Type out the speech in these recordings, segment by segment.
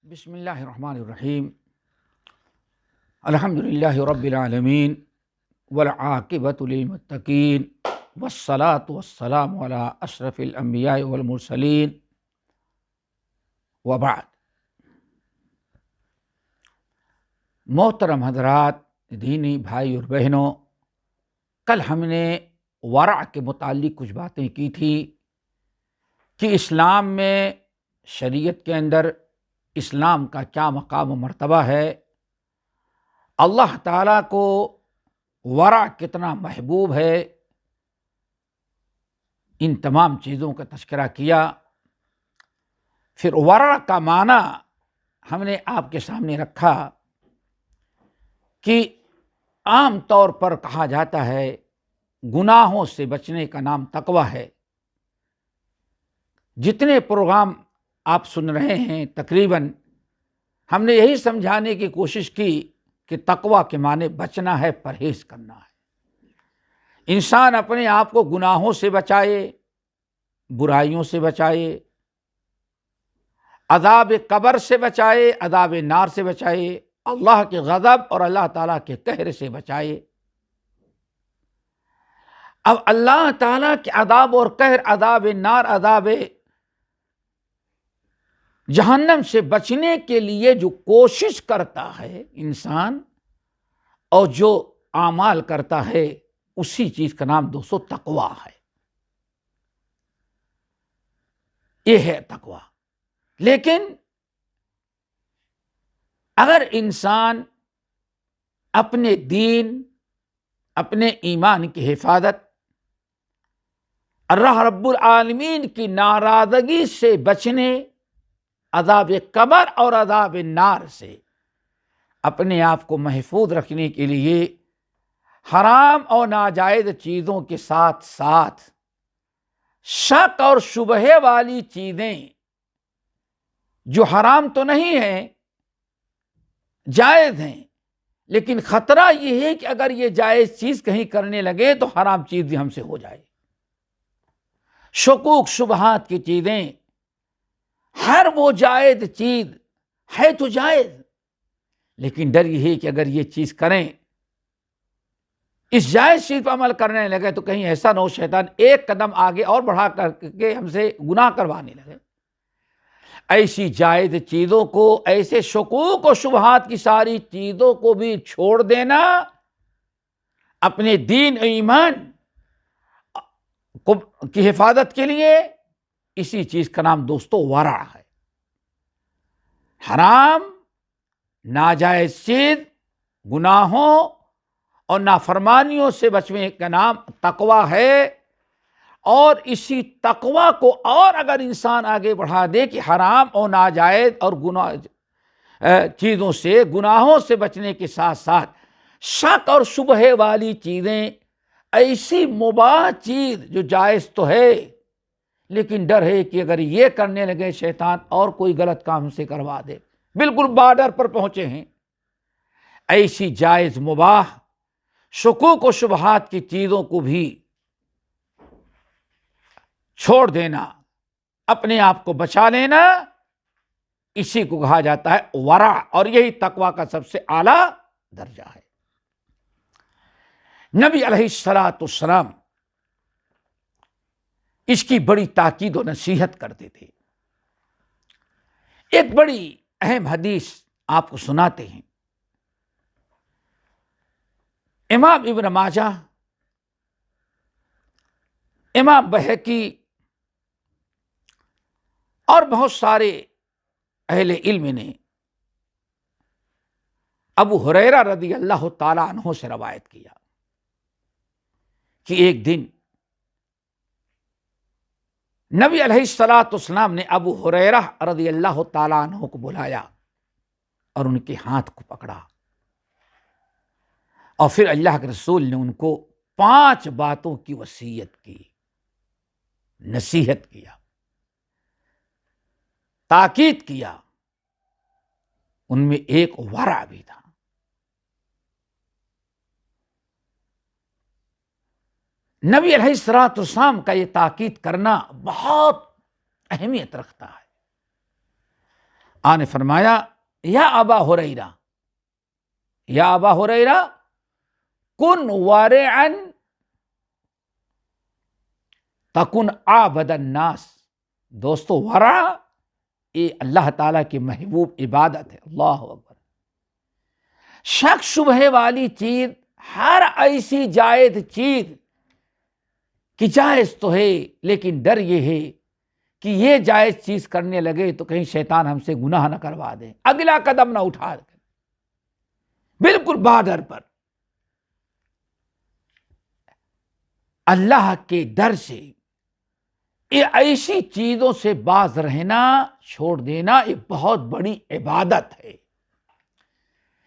بسم اللہ الرحمن الرحیم الحمد للہ رب العالمین والعاقبۃ للمتقین والصلاۃ والسلام علی اشرف الانبیاء والمرسلین وبعد۔ محترم حضرات، دینی بھائی اور بہنوں، کل ہم نے ورع کے متعلق کچھ باتیں کی تھی کہ اسلام میں، شریعت کے اندر اسلام کا کیا مقام و مرتبہ ہے، اللہ تعالیٰ کو ورع کتنا محبوب ہے، ان تمام چیزوں کا تذکرہ کیا۔ پھر ورع کا معنی ہم نے آپ کے سامنے رکھا کہ عام طور پر کہا جاتا ہے گناہوں سے بچنے کا نام تقویٰ ہے۔ جتنے پروگرام آپ سن رہے ہیں تقریباً ہم نے یہی سمجھانے کی کوشش کی کہ تقویٰ کے معنی بچنا ہے، پرہیز کرنا ہے۔ انسان اپنے آپ کو گناہوں سے بچائے، برائیوں سے بچائے، عذاب قبر سے بچائے، عذاب نار سے بچائے، اللہ کے غضب اور اللہ تعالیٰ کے قہر سے بچائے۔ اب اللہ تعالیٰ کے عذاب اور قہر، عذاب نار، عذاب جہنم سے بچنے کے لیے جو کوشش کرتا ہے انسان اور جو اعمال کرتا ہے، اسی چیز کا نام دوستو تقویٰ ہے۔ یہ ہے تقویٰ۔ لیکن اگر انسان اپنے دین، اپنے ایمان کی حفاظت، اللہ رب العالمین کی ناراضگی سے بچنے، عذاب قبر اور عذاب نار سے اپنے آپ کو محفوظ رکھنے کے لیے حرام اور ناجائز چیزوں کے ساتھ ساتھ شک اور شبہے والی چیزیں جو حرام تو نہیں ہیں، جائز ہیں، لیکن خطرہ یہ ہے کہ اگر یہ جائز چیز کہیں کرنے لگے تو حرام چیز بھی ہم سے ہو جائے۔ شکوک شبہات کی چیزیں، ہر وہ جائز چیز ہے تو جائز، لیکن ڈر یہ ہے کہ اگر یہ چیز کریں، اس جائز چیز پر عمل کرنے لگے تو کہیں ایسا نہ ہو شیطان ایک قدم آگے اور بڑھا کر کے ہم سے گناہ کروانے لگے۔ ایسی جائز چیزوں کو، ایسے شکوک و شبہات کی ساری چیزوں کو بھی چھوڑ دینا، اپنے دین و ایمان کی حفاظت کے لیے، اسی چیز کا نام دوستو ورع ہے۔ حرام، ناجائز چیز، گناہوں اور نافرمانیوں سے بچنے کا نام تقویٰ ہے۔ اور اسی تقویٰ کو اور اگر انسان آگے بڑھا دے کہ حرام اور ناجائز اور چیزوں سے، گناہوں سے بچنے کے ساتھ ساتھ شک اور شبہے والی چیزیں، ایسی مباح چیز جو جائز تو ہے لیکن ڈر ہے کہ اگر یہ کرنے لگے شیطان اور کوئی غلط کام سے کروا دے، بالکل بارڈر پر پہنچے ہیں، ایسی جائز مباح شکوک و شبہات کی چیزوں کو بھی چھوڑ دینا، اپنے آپ کو بچا لینا، اسی کو کہا جاتا ہے ورع، اور یہی تقویٰ کا سب سے اعلیٰ درجہ ہے۔ نبی علیہ الصلاۃ والسلام اس کی بڑی تاکید و نصیحت کرتے تھے۔ ایک بڑی اہم حدیث آپ کو سناتے ہیں۔ امام ابن ماجہ، امام بہقی اور بہت سارے اہل علم نے ابو ہریرہ رضی اللہ تعالیٰ عنہ سے روایت کیا کہ ایک دن نبی علیہ الصلاۃ والسلام نے ابو ہریرہ رضی اللہ تعالیٰ عنہ کو بلایا اور ان کے ہاتھ کو پکڑا، اور پھر اللہ کے رسول نے ان کو 5 باتوں کی وصیت کی، نصیحت کیا، تاکید کیا۔ ان میں ایک ورع بھی تھا۔ نبی علیہ الصلوۃ والسلام کا یہ تاکید کرنا بہت اہمیت رکھتا ہے۔ آقا نے فرمایا یا ابا ہریرہ، یا ابا ہریرہ کن وارعا تکن عابد الناس۔ دوستو ورع یہ اللہ تعالیٰ کی محبوب عبادت ہے۔ اللہ اکبر۔ شک شبہ والی چیز، ہر ایسی جائز چیز کہ جائز تو ہے لیکن ڈر یہ ہے کہ یہ جائز چیز کرنے لگے تو کہیں شیطان ہم سے گناہ نہ کروا دے، اگلا قدم نہ اٹھا دے، بالکل بارڈر پر۔ اللہ کے ڈر سے یہ ایسی چیزوں سے باز رہنا، چھوڑ دینا، یہ بہت بڑی عبادت ہے،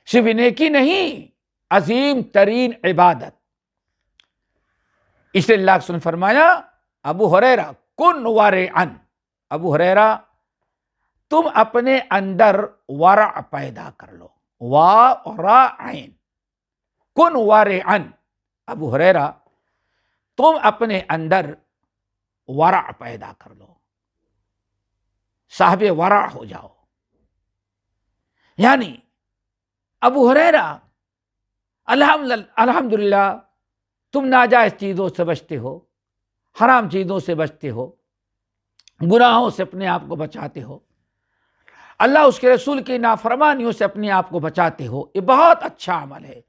صرف نیکی نہیں، عظیم ترین عبادت۔ اس لیے اللہ کے رسول نے فرمایا ابو ہریرہ کن ورعا، ابو ہریرہ تم اپنے اندر ورع پیدا کر لو، ورع، کن ورعا، ابو ہریرہ تم اپنے اندر ورع پیدا کر لو، صاحب ورع ہو جاؤ۔ یعنی ابو ہریرہ الحمدللہ تم ناجائز چیزوں سے بچتے ہو، حرام چیزوں سے بچتے ہو، گناہوں سے اپنے آپ کو بچاتے ہو، اللہ اس کے رسول کی نافرمانیوں سے اپنے آپ کو بچاتے ہو، یہ بہت اچھا عمل ہے۔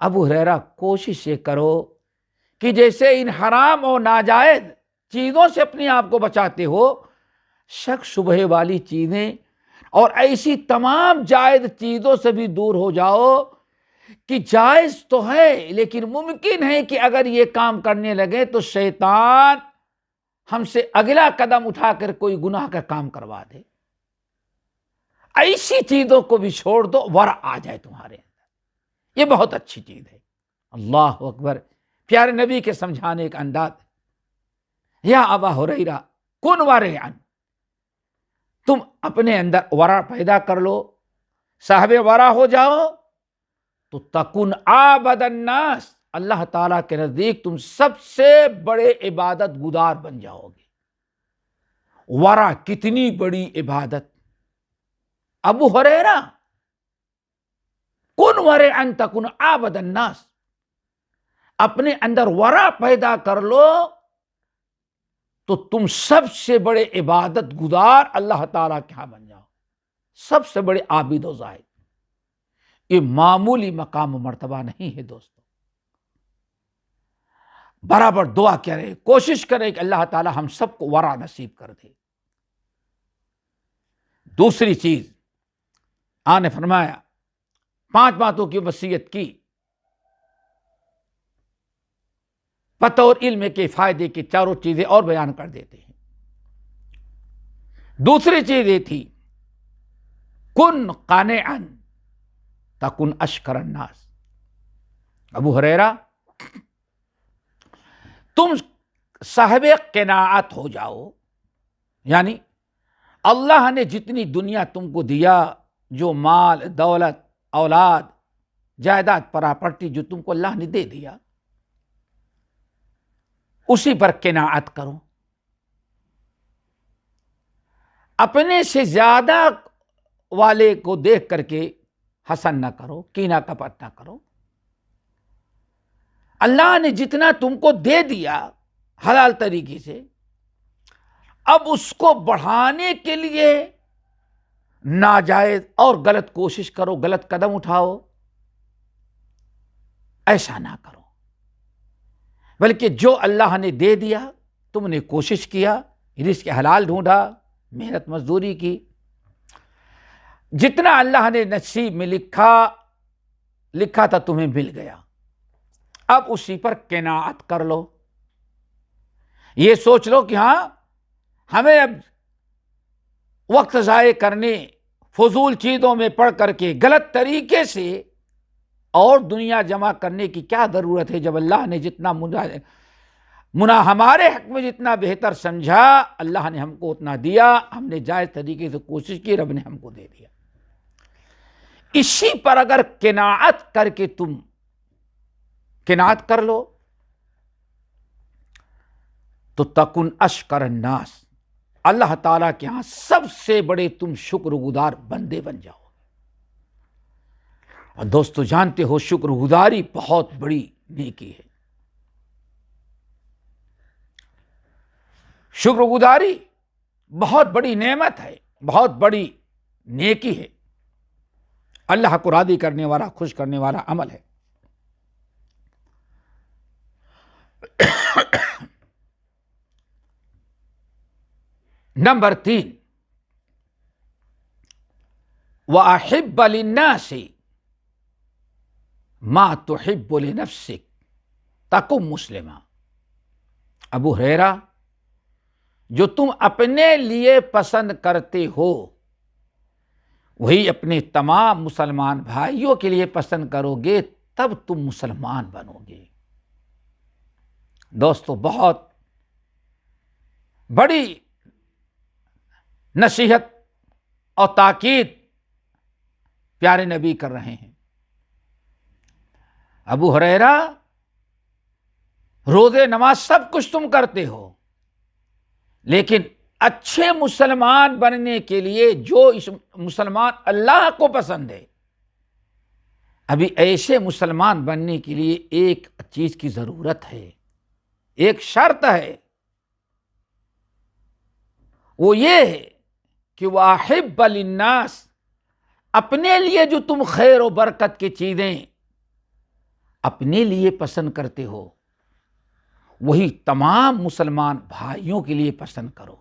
ابو ہریرہ کوشش یہ کرو کہ جیسے ان حرام اور ناجائز چیزوں سے اپنے آپ کو بچاتے ہو، شک شبہ والی چیزیں اور ایسی تمام جائز چیزوں سے بھی دور ہو جاؤ کہ جائز تو ہے لیکن ممکن ہے کہ اگر یہ کام کرنے لگے تو شیطان ہم سے اگلا قدم اٹھا کر کوئی گناہ کا کام کروا دے، ایسی چیزوں کو بھی چھوڑ دو، ورع آ جائے تمہارے اندر، یہ بہت اچھی چیز ہے۔ اللہ اکبر۔ پیارے نبی کے سمجھانے کا انداز، یا ابا ہریرہ کن ورعا، تم اپنے اندر ورع پیدا کر لو، صاحب ورع ہو جاؤ تو تکن عابد الناس، اللہ تعالیٰ کے نزدیک تم سب سے بڑے عبادت گزار بن جاؤ گے۔ ورع کتنی بڑی عبادت۔ ابو ہریرہ کن ورعا تکن عابد الناس، اپنے اندر ورع پیدا کر لو تو تم سب سے بڑے عبادت گزار اللہ تعالیٰ کے ہاں بن جاؤ، سب سے بڑے عابد و زاہد۔ یہ معمولی مقام و مرتبہ نہیں ہے دوستو۔ برابر دعا کرے، کوشش کرے کہ اللہ تعالیٰ ہم سب کو ورع نصیب کر دے۔ دوسری چیز آقا نے فرمایا، 5 باتوں کی وصیت کی، بطور علم کے فائدے کی 4 چیزیں اور بیان کر دیتے ہیں۔ دوسری چیز یہ تھی کن قانعا تکن اشکر الناس۔ ابو ہریرہ تم صاحب قناعت ہو جاؤ، یعنی اللہ نے جتنی دنیا تم کو دیا، جو مال دولت اولاد جائیداد پراپرٹی جو تم کو اللہ نے دے دیا، اسی پر قناعت کرو، اپنے سے زیادہ والے کو دیکھ کر کے حسن نہ کرو، کینہ کپٹ نہ کرو۔ اللہ نے جتنا تم کو دے دیا حلال طریقے سے، اب اس کو بڑھانے کے لیے ناجائز اور غلط کوشش کرو، غلط قدم اٹھاؤ، ایسا نہ کرو، بلکہ جو اللہ نے دے دیا تم نے کوشش کیا، رزق حلال ڈھونڈا، محنت مزدوری کی، جتنا اللہ نے نصیب میں لکھا تھا تمہیں مل گیا، اب اسی پر قناعت کر لو۔ یہ سوچ لو کہ ہاں ہمیں اب وقت ضائع کرنے، فضول چیزوں میں پڑھ کر کے غلط طریقے سے اور دنیا جمع کرنے کی کیا ضرورت ہے، جب اللہ نے جتنا ہمارے حق میں جتنا بہتر سمجھا اللہ نے ہم کو اتنا دیا، ہم نے جائز طریقے سے کوشش کی، رب نے ہم کو دے دیا۔ اسی پر اگر قناعت کر کے تم قناعت کر لو تو تکن اشکر الناس، اللہ تعالیٰ کے ہاں سب سے بڑے تم شکر گزار بندے بن جاؤ. اور دوستو جانتے ہو شکر گزاری بہت بڑی نیکی ہے. شکر گزاری بہت بڑی نعمت ہے، بہت بڑی نیکی ہے، اللہ کو راضی کرنے والا، خوش کرنے والا عمل ہے. نمبر 3، وَأَحِبَّ لِلنَّاسِ مَا تُحِبُّ لِنَفْسِكَ تَكُن مُسْلِمًا. ابو ہریرہ، جو تم اپنے لیے پسند کرتے ہو وہی اپنے تمام مسلمان بھائیوں کے لیے پسند کرو گے تب تم مسلمان بنو گے. دوستو بہت بڑی نصیحت اور تاکید پیارے نبی کر رہے ہیں. ابو ہریرہ، روزے نماز سب کچھ تم کرتے ہو، لیکن اچھے مسلمان بننے کے لیے جو اس مسلمان اللہ کو پسند ہے، ابھی ایسے مسلمان بننے کے لیے ایک چیز کی ضرورت ہے، ایک شرط ہے، وہ یہ ہے کہ وَأَحِبَّ لِلنَّاسِ، اپنے لیے جو تم خیر و برکت کی چیزیں اپنے لیے پسند کرتے ہو وہی تمام مسلمان بھائیوں کے لیے پسند کرو،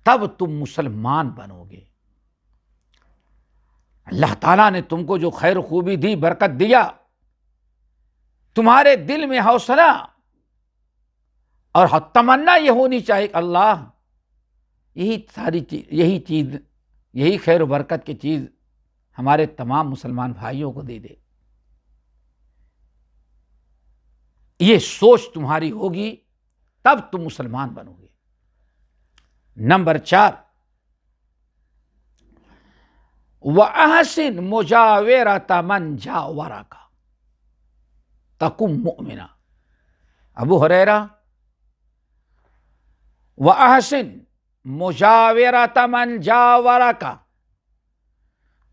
تب تم مسلمان بنو گے. اللہ تعالیٰ نے تم کو جو خیر خوبی دی، برکت دیا، تمہارے دل میں حوصلہ اور تمنا یہ ہونی چاہیے کہ اللہ یہی ساری چیز، یہی خیر و برکت کی چیز ہمارے تمام مسلمان بھائیوں کو دے دے. یہ سوچ تمہاری ہوگی تب تم مسلمان بنو گے. نمبر 4، وَأَحْسِنْ مُجَاوِرَةَ مَنْ جَاوَرَكَ تَكُن مُؤْمِنًا. ابو ہریرہ، وَأَحْسِنْ مُجَاوِرَةَ مَنْ جَاوَرَكَ،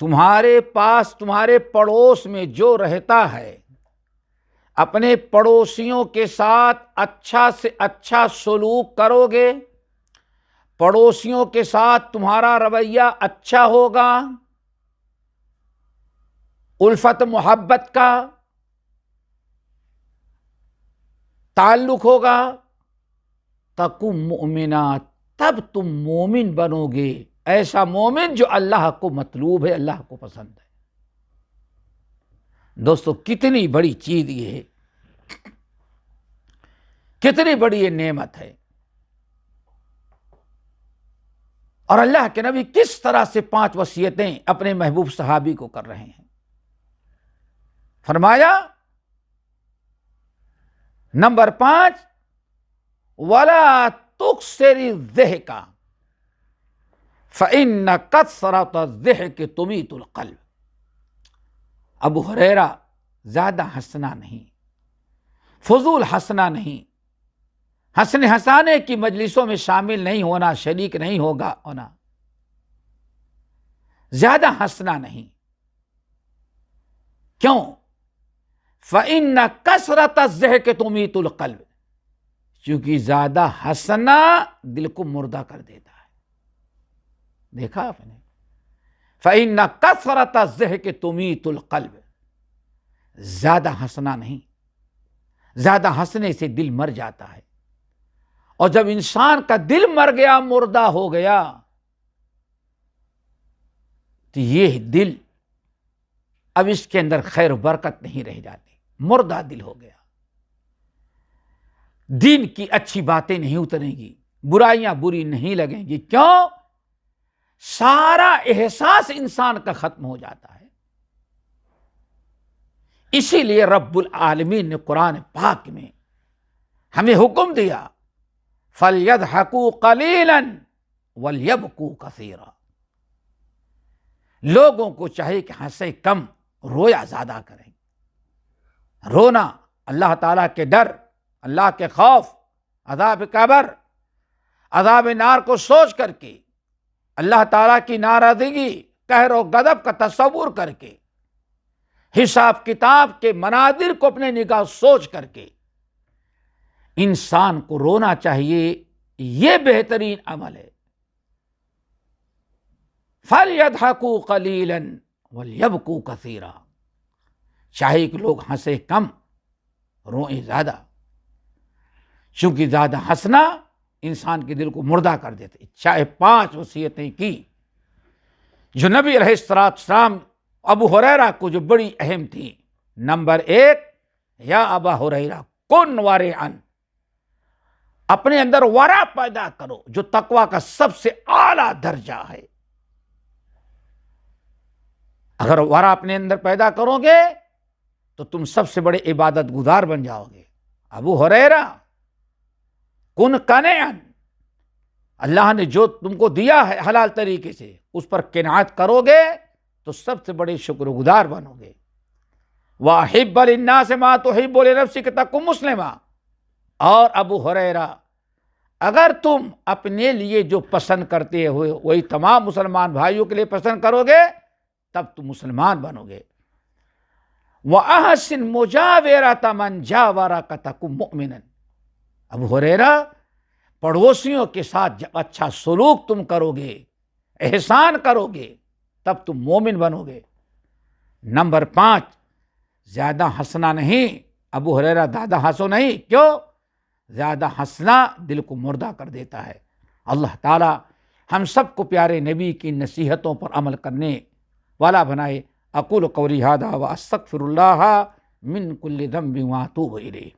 تمہارے پاس، تمہارے پڑوس میں جو رہتا ہے، اپنے پڑوسیوں کے ساتھ اچھا سے اچھا سلوک کرو گے، پڑوسیوں کے ساتھ تمہارا رویہ اچھا ہوگا، الفت محبت کا تعلق ہوگا، تکن مؤمنا، تب تم مومن بنو گے. ایسا مومن جو اللہ کو مطلوب ہے، اللہ کو پسند ہے. دوستو کتنی بڑی چیز یہ ہے، کتنی بڑی یہ نعمت ہے. اور اللہ کے نبی کس طرح سے 5 وصیتیں اپنے محبوب صحابی کو کر رہے ہیں. فرمایا نمبر 5، وَلَا تُكْثِرِ الضِّحْكَ فَإِنَّ كَثْرَةَ الضِّحْكِ تُمِيتُ الْقَلْبَ. ابو ہریرہ، زیادہ ہنسنا نہیں، فضول ہنسنا نہیں، ہنسنے ہنسانے کی مجلسوں میں شامل نہیں ہونا، شریک نہیں ہونا، زیادہ ہنسنا نہیں. کیوں؟ فَإِنَّ كَثْرَةَ الضِّحْكِ تُمِيتُ الْقَلْبَ، کیونکہ زیادہ ہنسنا دل کو مردہ کر دیتا ہے. دیکھا آپ نے؟ فَإِنَّ كَثْرَةَ الضِّحْكِ تُمِيتُ الْقَلْبَ، زیادہ ہنسنا نہیں، زیادہ ہنسنے سے دل مر جاتا ہے. اور جب انسان کا دل مر گیا، مردہ ہو گیا، تو یہ دل اب اس کے اندر خیر و برکت نہیں رہ جاتی، مردہ دل ہو گیا. دین کی اچھی باتیں نہیں اتریں گی، برائیاں بری نہیں لگیں گی. کیوں؟ سارا احساس انسان کا ختم ہو جاتا ہے. اسی لیے رب العالمین نے قرآن پاک میں ہمیں حکم دیا، فَلْيَضْحَكُوا قَلِيلًا وَلْيَبْكُوا كَثِيرًا. لوگوں کو چاہیے کہ ہنسے کم، رویا زیادہ کریں. رونا اللہ تعالیٰ کے ڈر، اللہ کے خوف، عذاب قبر عذاب نار کو سوچ کر کے، اللہ تعالیٰ کی ناراضگی، قہر و غضب کا تصور کر کے، حساب کتاب کے مناظر کو اپنے نگاہ سوچ کر کے انسان کو رونا چاہیے۔ یہ بہترین عمل ہے۔ فَلْيَضْحَكُوا قَلِيلًا وَلْيَبْكُوا كَثِيرًا، چاہے کہ لوگ ہنسے کم، روئیں زیادہ، چونکہ زیادہ ہنسنا انسان کے دل کو مردہ کر دیتے۔ چاہے 5 وصیتیں کی جو نبی علیہ السلام ابو ہریرہ کو جو بڑی اہم تھی۔ نمبر 1، یا ابا ہریرہ کن ورعن، اپنے اندر ورع پیدا کرو جو تقوی کا سب سے اعلیٰ درجہ ہے۔ اگر ورع اپنے اندر پیدا کرو گے تو تم سب سے بڑے عبادت گزار بن جاؤ گے۔ ابو ہریرہ کن قانعا، اللہ نے جو تم کو دیا ہے حلال طریقے سے اس پر قناعت کرو گے تو سب سے بڑے شکر گزار بنو گے۔ وَأَحِبَّ لِلنَّاسِ مَا تُحِبُّ لِنَفْسِكَ تَكُن مُسْلِمًا، اور ابو ہریرہ اگر تم اپنے لیے جو پسند کرتے ہوئے وہی تمام مسلمان بھائیوں کے لیے پسند کرو گے تب تم مسلمان بنو گے۔ وَأَحْسِن مُجَاوِرَةَ مَنْ جَاوَرَكَ تَكُن مُؤْمِنًا، ابو ہریرہ پڑوسیوں کے ساتھ جب اچھا سلوک تم کرو گے، احسان کرو گے تب تم مومن بنو گے۔ نمبر 5، زیادہ ہنسنا نہیں۔ ابو ہریرہ زیادہ ہنسو نہیں، کیوں؟ زیادہ ہنسنا دل کو مردہ کر دیتا ہے۔ اللہ تعالی ہم سب کو پیارے نبی کی نصیحتوں پر عمل کرنے والا بنائے۔ اقول قولی ھذا واستغفر اللہ من کل ذنب واتوب الیہ۔